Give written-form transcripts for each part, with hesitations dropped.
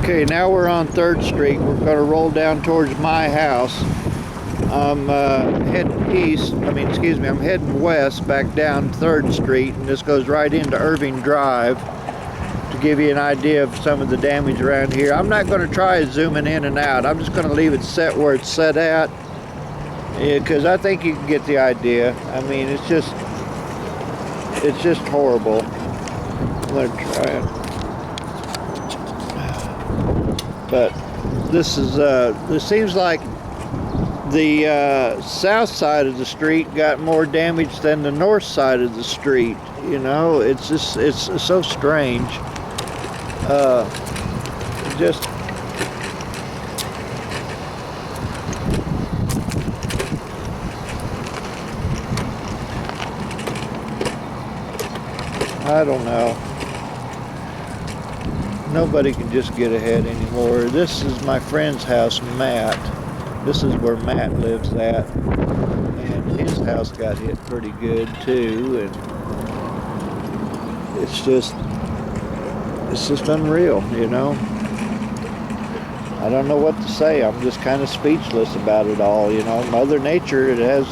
Okay, now we're on 3rd Street. We're going to roll down towards my house. I'm heading east, I'm heading west back down 3rd Street, and this goes right into Irving Drive to give you an idea of some of the damage around here. I'm not going to try zooming in and out. I'm just going to leave it set where it's set at, because I think you can get the idea. I mean, it's just horrible. I'm going to try it. But this is, it seems like the south side of the street got more damage than the north side of the street. You know, it's so strange. Just I don't know. Nobody can just get ahead anymore. This is my friend's house, Matt. This is where Matt lives at, and his house got hit pretty good too, and it's just unreal, you know. I don't know what to say. I'm just kind of speechless about it all, you know. Mother Nature, it has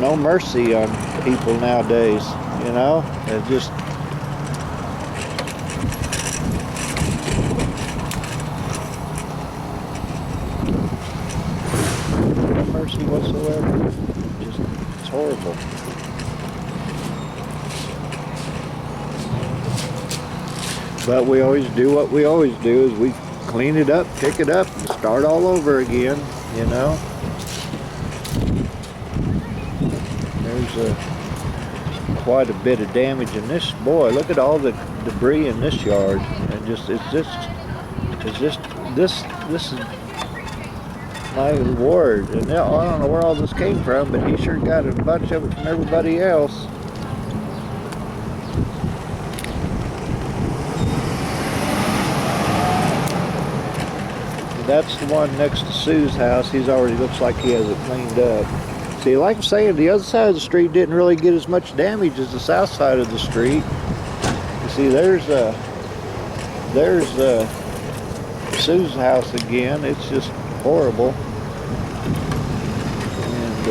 no mercy on people nowadays, you know. It just no mercy whatsoever. Just, it's horrible. But we always do what we always do, is we clean it up, pick it up, and start all over again, you know. There's quite a bit of damage in this. Boy, look at all the debris in this yard. And this is my ward. And I don't know where all this came from, but he sure got a bunch of it from everybody else. That's the one next to Sue's house. He's already, looks like he has it cleaned up. See, like I'm saying, the other side of the street didn't really get as much damage as the south side of the street. You see, there's Sue's house again. It's just horrible. And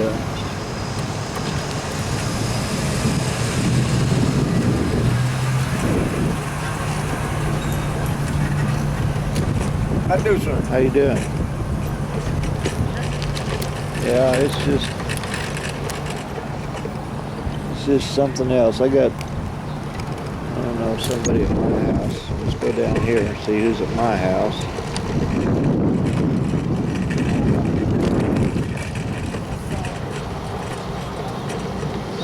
I do, sir. how you doing? Yeah, it's just something else. I don't know, somebody at my house. Let's go down here and see who's at my house.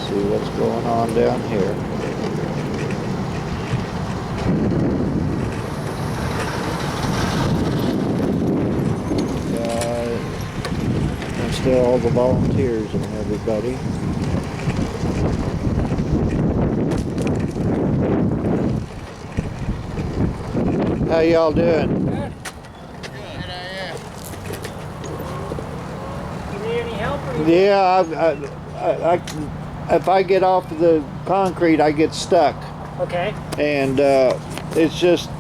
See what's going on down here. Still all the volunteers and everybody. How y'all doing? Good. Good, You need any help? Or Yeah, if I get off of the concrete, I get stuck. Okay. And it's just